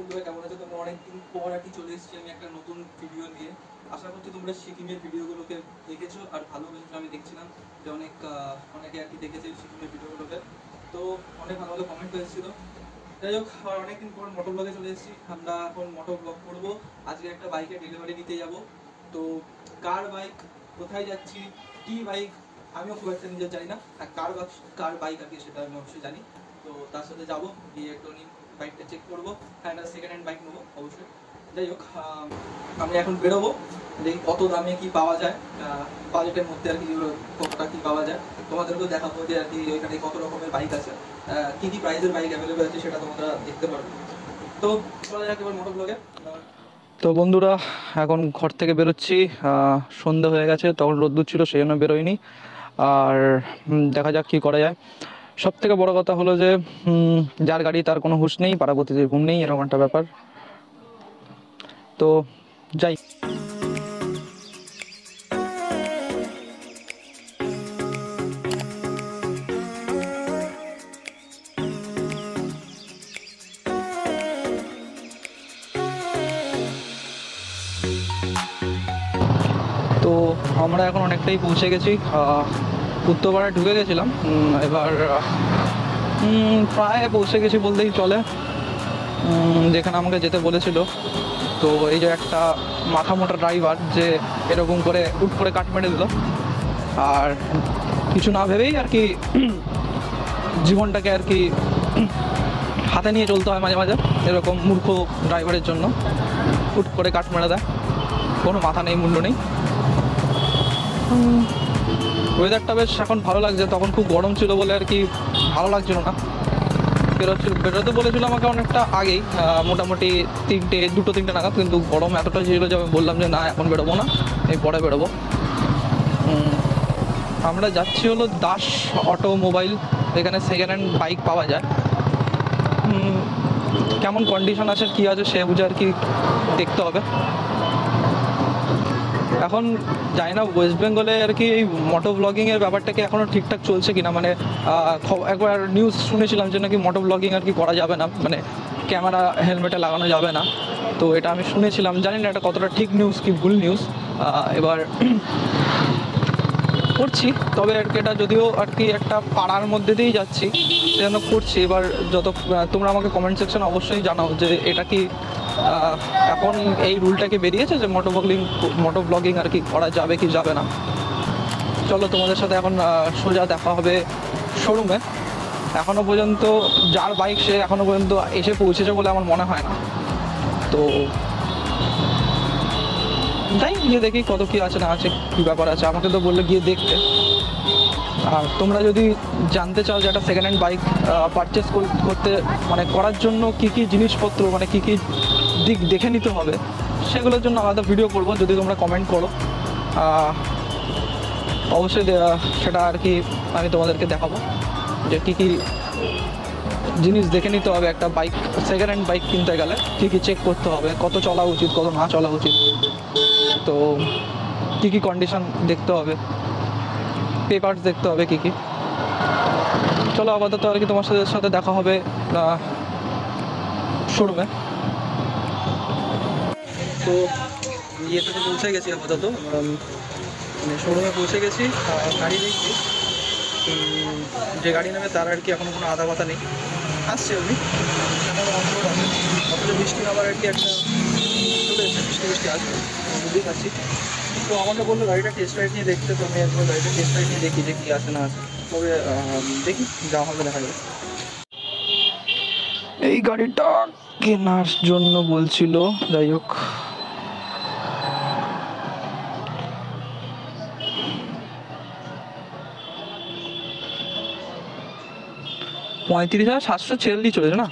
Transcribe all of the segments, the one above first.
বন্ধুরা কেমন আছো? তোমরা অনেকদিন পর আর কি চলে এসেছি আমি একটা নতুন ভিডিও নিয়ে। আশা করছি তোমরা সিকিমের ভিডিওগুলোকে দেখেছো আর ভালোবেসেছো। আমি দেখছিলাম যে অনেকে আর কি দেখেছে সিকিমের ভিডিওগুলোকে, তো অনেক ভালো ভালো কমেন্ট হয়েছিল। যাই হোক, অনেকদিন পর মোটর ব্লগে চলে এসেছি। আমরা এখন মোটর ব্লগ করবো। আজকে একটা বাইকের ডেলিভারি দিতে যাব। তো কার বাইক, কোথায় যাচ্ছি, কি বাইক আমিও খুব একটা নিজে জানি না, আর কার বাইক আর কি সেটা আমি অবশ্যই জানি। তো তার সাথে যাবো, গিয়ে একটু বাইকটা চেক করবো। হ্যাঁ, সেকেন্ড হ্যান্ড বাইক নেবো অবশ্যই। যাই হোক, আমি এখন বেরোবো, দেখি কত দামে কি পাওয়া যায়, বাজেটের মধ্যে আর কি কতটা কি পাওয়া যায়। তোমাদেরকেও দেখাবো যে আর কি এখানে কত রকমের বাইক আছে, কি কি প্রাইসের বাইক অ্যাভেলেবেল আছে সেটা তোমরা দেখতে পারবে। তো চলা যাক এবার মোটর ব্লগে। তো বন্ধুরা, এখন ঘর থেকে বেরোচ্ছি। সন্ধ্যা হয়ে গেছে, তখন রোদ্দুর ছিল সেই জন্য বেরোয়নি। আর দেখা যাক কী করা যায়। সব থেকে বড় কথা হলো যে যার গাড়ি তার কোনো হুঁশ নেই, পাড়াপতিদের ঘুম নেই, এরকম একটা ব্যাপার। তো যাই। তো আমরা এখন অনেকটাই পৌঁছে গেছি। উত্তরপাড়ায় ঢুকে গেছিলাম, এবার প্রায় পৌঁছে গেছি বলতেই চলে, যেখানে আমাকে যেতে বলেছিল। তো এই যে একটা মাথা মোটা ড্রাইভার যে এরকম করে হুট করে কাট মেরে দিল, আর কিছু না ভেবেই আর কি জীবনটাকে আর কি হাতে নিয়ে চলতে হয় মাঝে মাঝে। এরকম মূর্খ ড্রাইভারের জন্য হুট করে কাট মেরে দেয়, কোনো মাথা নেই মুন্ড নেই। ওয়েদারটা বেশ এখন ভালো লাগছে, তখন খুব গরম ছিল বলে আর কি ভালো লাগছিল না। বেরোতে বলেছিল আমাকে অনেকটা আগেই, মোটামুটি দুটো তিনটে নাগাদ, কিন্তু গরম এতটা ছিল যে আমি বললাম যে না, এখন বেরোবো না, এই পরে বেরোবো। আমরা যাচ্ছি হলো দাস অটোমোবাইল, এখানে সেকেন্ড হ্যান্ড বাইক পাওয়া যায়। কেমন কন্ডিশন আছে কী আছে সে বুঝে আর কি দেখতে হবে। এখন জানি না ওয়েস্ট বেঙ্গলে আর কি এই মোটো ব্লগিংয়ের ব্যাপারটাকে এখনও ঠিকঠাক চলছে কিনা। মানে একবার নিউজ শুনেছিলাম যে নাকি মোটো ব্লগিং আর কি করা যাবে না, মানে ক্যামেরা হেলমেটে লাগানো যাবে না। তো এটা আমি শুনেছিলাম, জানি না এটা কতটা ঠিক নিউজ কি ভুল নিউজ। এবার করছি, তবে আর কি এটা যদিও আর কি একটা পাড়ার মধ্যে দিয়েই যাচ্ছি সেজন্য করছি। এবার তোমরা আমাকে কমেন্ট সেকশনে অবশ্যই জানাও যে এটা কি এখন এই রুলটা কি বেরিয়েছে যে মোটো ব্লগিং আর কি করা যাবে কি যাবে না। চলো, তোমাদের সাথে এখন সোজা দেখা হবে শোরুমে। এখনও পর্যন্ত যার বাইক সে এখনও পর্যন্ত এসে পৌঁছেছে বলে আমার মনে হয় না। তো যাই, গিয়ে দেখি কত কী আছে না আছে, কী ব্যাপার আছে। আমাকে তো বললে গিয়ে দেখতে। আর তোমরা যদি জানতে চাও যে একটা সেকেন্ড হ্যান্ড বাইক পারচেস করতে মানে করার জন্য কী কী জিনিসপত্র, মানে কী কী দিক দেখে নিতে হবে, সেগুলোর জন্য আলাদা ভিডিও করব। যদি তোমরা কমেন্ট করো অবশ্যই সেটা আর কি আমি তোমাদেরকে দেখাবো যে কী কী জিনিস দেখে নিতে হবে একটা বাইক, সেকেন্ড হ্যান্ড বাইক কিনতে গেলে কী কী চেক করতে হবে, কত চলা উচিত কত না চলা উচিত, তো কী কী কন্ডিশন দেখতে হবে, পেপারস দেখতে হবে কী কী। চলো, আপাতত আর কি তোমার সাথে দেখা হবে শোরুমে। তো ইয়েতে তো পৌঁছে গেছি আপাতত, মানে শোরুমে পৌঁছে গেছি। গাড়ি দেখছি, যে গাড়ি নেবে তার আর কি এখনও কোনো আধা কথা নেই, আসছে উনি। অথচ বৃষ্টি আবার আর কি একটা চলে এসেছে, বৃষ্টি আসবে বুঝতেই পারছি। তো আমাকে বললো গাড়িটা টেস্ট রাইড নিয়ে দেখতে, তো আমি একবার গাড়িটা টেস্ট রাইড নিয়ে দেখি যে কী আছে না আছে। তবে দেখি যা হবে দেখা যাবে। এই গাড়িটা কেনার জন্য বলছিল, যাই হোক। $35,746 চলেছে না?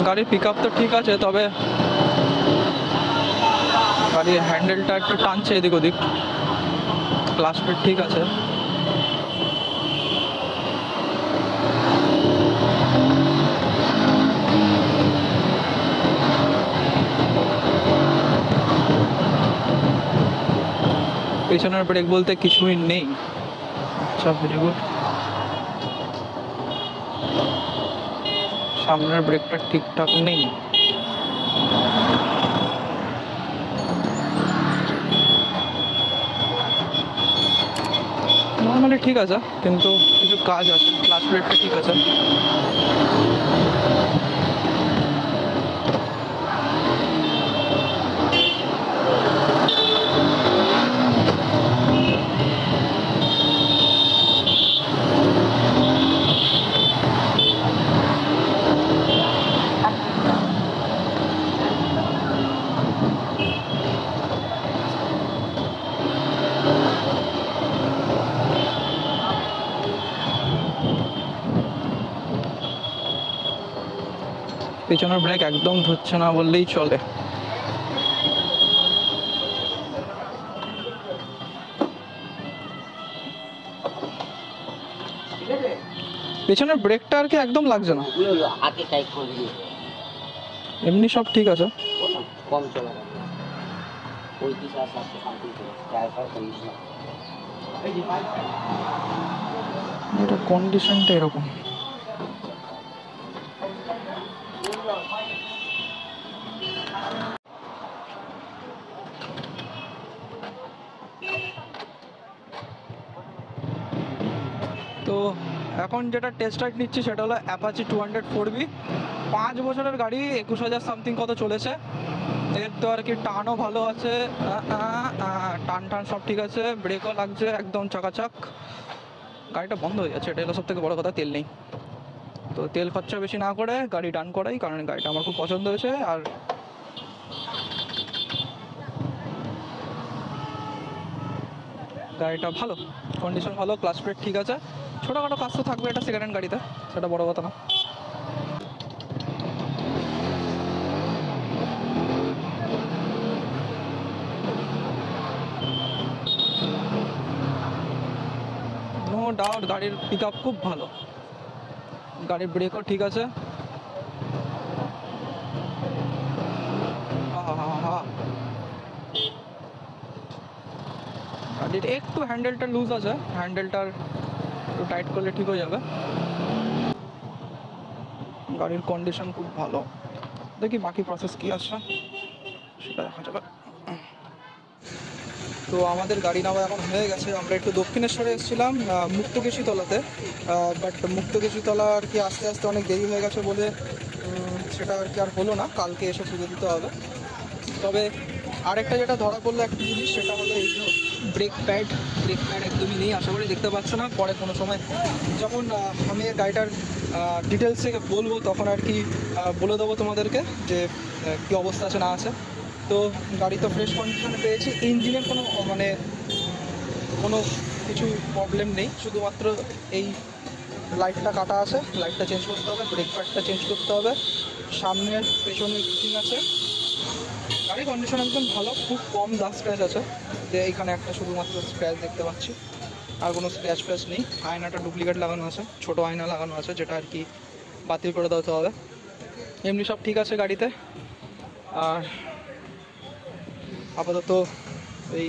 গাড়ির পিক আপ তো ঠিক আছে, তবে গাড়ির হ্যান্ডেলটা একটু টানছে এদিক ওদিক। ক্লাস প্লেট ঠিক আছে, পেছনের ব্রেক বলতে কিছুই নেই। আচ্ছা, ভেরি গুড। সামনের ব্রেকটা ঠিকঠাক নেই। নর্মালি ঠিক আছে, কিন্তু কিছু কাজ আছে। ক্লাচ ব্রেকটা ঠিক আছে। পেছনের ব্রেক একদম ধরছে না বললেই চলে। পেছনের ব্রেকটা আর কি একদম লাগছে না, এমনি সব ঠিক আছে। এটা কন্ডিশনটা এরকম। তো এখন যেটা টেস্ট রাইড নিচ্ছি সেটা হলো অ্যাপাচি 204B। 5 বছরের গাড়ি, 21,000 সামথিং কত চলেছে। এর তো আর কি টানও ভালো আছে, টান টান সব ঠিক আছে, ব্রেকও লাগছে একদম চাকাচাক। গাড়িটা বন্ধ হয়ে যাচ্ছে, এটা হলো সব থেকে বড় কথা, তেল নেই। তো তেল খরচা বেশি না করে গাড়ি ডান করাই, কারণ গাড়িটা আমার খুব পছন্দ হয়েছে। আর গাড়িটা ভালো, কন্ডিশন ভালো, ক্লাচ প্লেট ঠিক আছে। ছোটোখাটো কাজ তো থাকবে, এটা সেকেন্ড হ্যান্ড গাড়িতে, সেটা বড় কথা না। নো ডাউট গাড়ির পিক আপ খুব ভালো, গাড়ির ব্রেকও ঠিক আছে। গাড়ির একটু হ্যান্ডেলটা লুজ আছে, হ্যান্ডেলটার একটু টাইট করলে ঠিক হয়ে যাবে। গাড়ির কন্ডিশন খুব ভালো। দেখি বাকি প্রসেস কি আছে সেটা দেখা যাবে। তো আমাদের গাড়ি নামা এখন হয়ে গেছে। আমরা একটু দক্ষিণেশ্বরে এসেছিলাম মুক্তকেশীতলাতে, বাট মুক্তকেশীতলা আর কি আস্তে আস্তে অনেক দেরি হয়ে গেছে বলে সেটা আর কি আর হলো না। কালকে এসে পুজো দিতে হবে। তবে আরেকটা যেটা ধরা পড়লো একটা জিনিস, সেটা হলো এই যে ব্রেক প্যাড একদমই নেই। আশা করি দেখতে পাচ্ছ না, পরে কোনো সময় যখন আমি গাড়িটার ডিটেলস থেকে বলবো তখন আর কি বলে দেবো তোমাদেরকে যে কী অবস্থা আছে না আছে। তো গাড়ি তো ফ্রেশ কন্ডিশনে পেয়েছি, ইঞ্জিনের কোনো কিছু প্রবলেম নেই, শুধুমাত্র এই লাইটটা কাটা আছে, লাইটটা চেঞ্জ করতে হবে, ব্রেক প্যাডটা চেঞ্জ করতে হবে, সামনের পেছনে ঠিক আছে। গাড়ির কন্ডিশন একদম ভালো, খুব কম দাগ স্ক্র্যাচ আছে। এইখানে একটা শুধুমাত্র স্ক্র্যাচ দেখতে পাচ্ছি, আর কোনো স্ক্র্যাচ ফ্র্যাচ নেই। আয়নাটা ডুপ্লিকেট লাগানো আছে, ছোটো আয়না লাগানো আছে, যেটা আর কি বাতিল করে দিতে হবে। এমনি সব ঠিক আছে গাড়িতে। আর আপাতত এই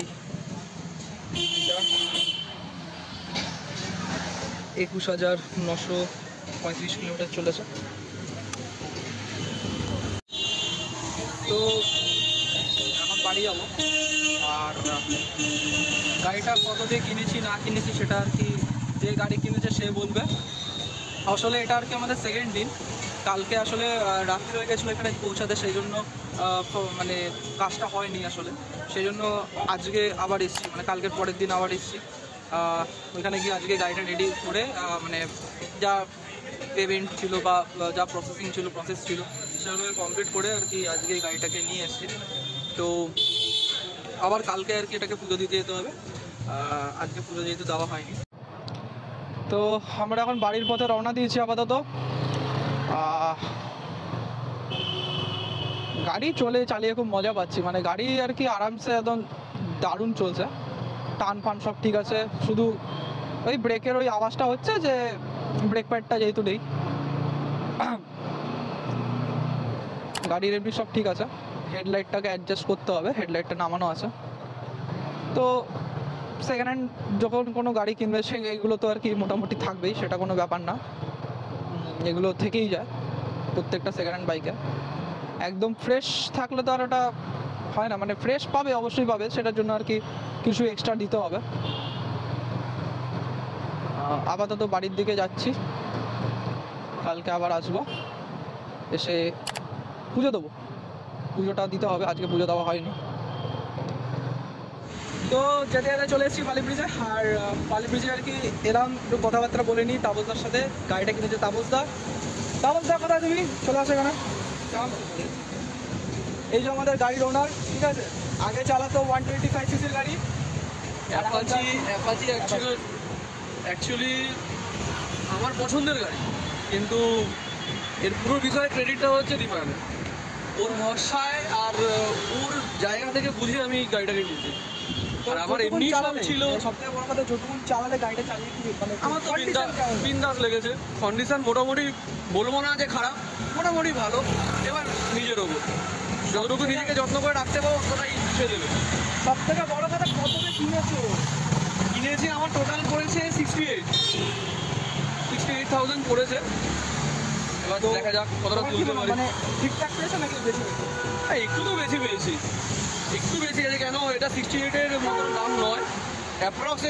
21,935 কিলোমিটার চলেছে। তো এখন বাড়ি যাবো। আর গাড়িটা কত দিয়ে কিনেছি না কিনেছি সেটা আর কি যে গাড়ি কিনেছে সে বলবে। আসলে এটা আর কি আমাদের সেকেন্ড দিন। কালকে আসলে রাত্রি হয়ে গেছিলো এখানে পৌঁছাতে, সেই জন্য মানে কাজটা হয়নি আসলে। সেই জন্য আজকে আবার এসেছি, মানে কালকের পরের দিন আবার এসেছি। ওইখানে গিয়ে আজকে গাড়িটা রেডি করে মানে যা পেমেন্ট ছিল বা যা প্রসেস ছিল সেগুলো কমপ্লিট করে আর কি আজকে এই গাড়িটাকে নিয়ে এসেছি। তো আবার কালকে আর কি এটাকে পুজো দিতে যেতে হবে, আজকে পুজো যেহেতু দেওয়া হয়নি। তো আমরা এখন বাড়ির পথে রওনা দিয়েছি আপাতত। গাড়ি চালিয়ে খুব মজা পাচ্ছি, মানে গাড়ি আর কি আরামসে একদম দারুণ চলছে, টান ফান সব ঠিক আছে। শুধু ওই ব্রেকের ওই আওয়াজটা হচ্ছে যে ব্রেক প্যাডটা যেহেতু নেই। গাড়ির এমনি সব ঠিক আছে, হেডলাইটটাকে অ্যাডজাস্ট করতে হবে, হেডলাইটটা নামানো আছে। তো সেকেন্ড হ্যান্ড যখন কোনো গাড়ি কিনবে এগুলো তো আর কি মোটামুটি থাকবেই, সেটা কোনো ব্যাপার না, এগুলো থেকেই যায় প্রত্যেকটা সেকেন্ড হ্যান্ড বাইকে। একদম ফ্রেশ থাকলে তো আর ওটা হয় না, মানে ফ্রেশ পাবে অবশ্যই পাবে, সেটার জন্য আর কি কিছু এক্সট্রা দিতে হবে। আপাতত বাড়ির দিকে যাচ্ছি, কালকে আবার আসবো, এসে পুজো দেবো, পুজোটা দিতে হবে, আজকে পুজো দেওয়া হয়নি। তো যেতে যেতে চলে এসেছি বালি ব্রিজে। আর বালি ব্রিজে আর কি এরকম একটু কথাবার্তা বলে নিই তাপসদার সাথে। গাড়িটা কিনেছে তাপসদা। তাপসদা কোথায় তুমি? চলে আসো এখানে। এই যে আমাদের গাড়ির ওনার, ঠিক আছে, আগে চালাতো 125 সিসির গাড়ি অ্যাপাচি অ্যাকচুয়ালি আমার পছন্দের গাড়ি, কিন্তু এর পুরো বিষয়ে ক্রেডিটটা হচ্ছে দীপায়নের। ওর ভরসায় আর ওর জায়গা থেকে বুঝে আমি গাড়িটাকে নিয়েছি। আর আমার এমনি সব ছিল, সবথেকে বড় কথা যতক্ষণ চালালে গাড়িটা চালিয়ে কি মানে আমার তো বিন্দাস লেগেছে। কন্ডিশন মোটামুটি বলবো না যে খারাপ, মোটামুটি ভালো। এবার নিজের ওপর যতটুকু নিজেকে যত্ন করে রাখতে পারবো ততটাই সে দেবে। সবথেকে বড় কথা কতটা কিনেছি আমার টোটাল পড়েছে 68,000 পড়েছে। এবার দেখা যাক কতটা তুলতে পারি। মানে ঠিকঠাক পেয়েছে নাকি বেশি? হ্যাঁ, একটু তো বেশি পেয়েছি, একটু বেশি আছে। কেন এটা 68-এর মতন দাম নয়, অ্যাপ্রক্স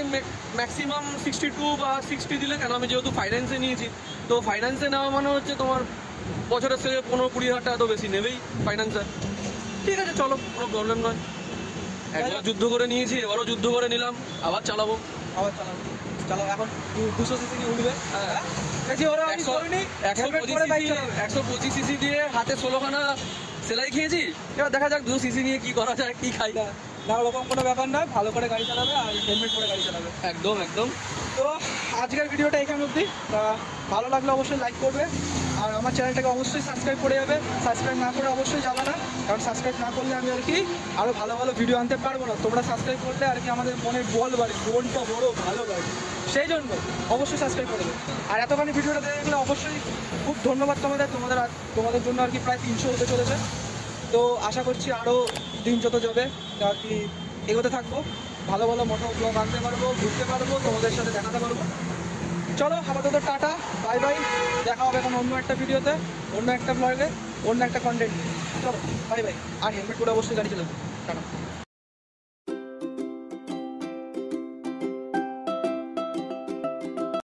ম্যাক্সিমাম 62 বা 60 দিলে। কেন আমি যেহেতু ফাইন্যান্সে নিয়েছি, তো ফাইন্যান্সে নেওয়া মানে হচ্ছে তোমার বছরের থেকে 15-20 হাজার টাকা তো বেশি নেবেই ফাইন্যান্সে। ঠিক আছে, চলো, কোনো প্রবলেম নয়। একবার যুদ্ধ করে নিয়েছি, এবারও যুদ্ধ করে নিলাম, আবার চালাবো। চালাও এখন 200 সিসি নিয়ে উঠবে। হ্যাঁ দেখি ওরা 125 সিসি দিয়ে হাতে 16খানা সেলাই খেয়েছি। এবার দেখা যাক 200 সিসি নিয়ে কি করা যায়, কি খাই। না ওরকম কোনো ব্যাপার না, ভালো করে গাড়ি চালাবে আর হেলমেট পরে গাড়ি চালাবে। একদম একদম। তো আজকের ভিডিওটা এখানে অবধি। ভালো লাগলে অবশ্যই লাইক করবে, আর আমার চ্যানেলটাকে অবশ্যই সাবস্ক্রাইব করে যাবে। সাবস্ক্রাইব না করে অবশ্যই যাবে না, কারণ সাবস্ক্রাইব না করলে আমি আর কি আরও ভালো ভালো ভিডিও আনতে পারবো না। তোমরা সাবস্ক্রাইব করলে আর কি আমাদের মনের বল বাড়ে, মনটা বড় ভালো বাড়ে, সেই জন্য অবশ্যই সাবস্ক্রাইব করে দেবে। আর এতখানি ভিডিওটা দেখলে অবশ্যই খুব ধন্যবাদ তোমাদের জন্য আর কি প্রায় 300 হতে চলেছে। তো আশা করছি আরও দিন যত যাবে আর কি এগোতে থাকবো, ভালো ভালো মোটো ব্লগ আনতে পারবো, ঘুরতে পারবো, তোমাদের সাথে দেখাতে পারবো। চলো আপাতত টাটা, বাই বাই, দেখা হবে এখন অন্য একটা ভিডিওতে, অন্য একটা ব্লগে, অন্য একটা কন্টেন্ট। চলো বাই বাই, আর হেলমেট করে অবশ্যই গাড়ি চালাবো। টাটা।